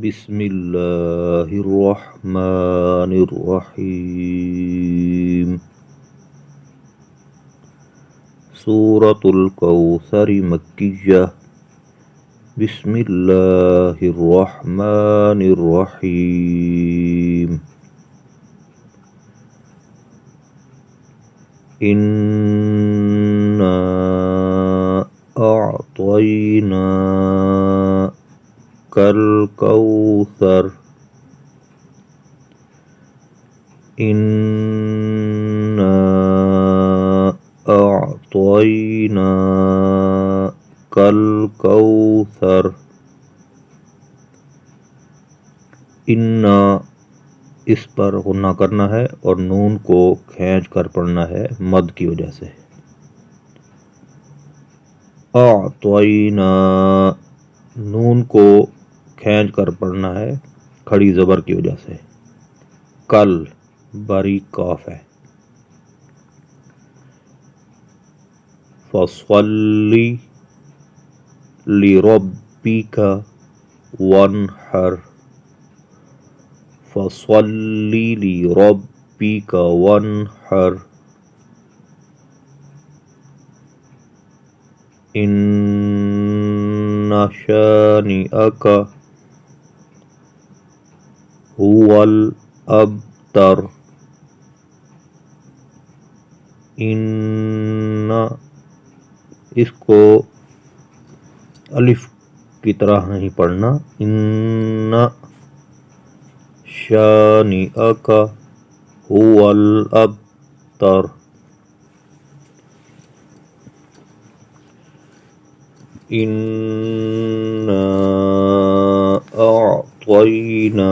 बिस्मिल्लाहिर्रहमानिर्रहीम। सूरतुल कौसर मक्किय्यह। बिस्मिल्लाहिर्रहमानिर्रहीम। इन्ना अअतैना कल कौसर। इन्ना अअतैना कल कौसर। इन्ना इस पर गुन्ना करना है और नून को खींच कर पढ़ना है मद की वजह से। अअतैना नून को खींच कर पढ़ना है खड़ी जबर की वजह से। कल बारीक काफ है। फस्वल्ली लिरब्बिका वन्हर। फस्वल्ली लिरब्बिका वन्हर। इन्ना शानिअका हुवल अबतर। इन्ना इसको अलिफ की तरह नहीं पढ़ना। इन्ना शानिअका हुवल अबतर। इन्ना अअतैना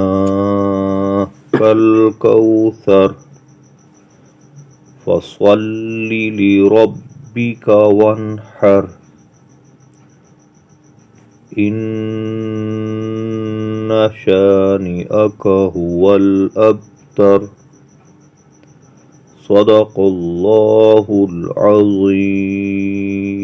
कल कौसर। फस्वल्ली लिरब्बिका वन्हर। इन्ना शानिअका हुवल अबतर। सदक़ल्लाहुल अज़ीम।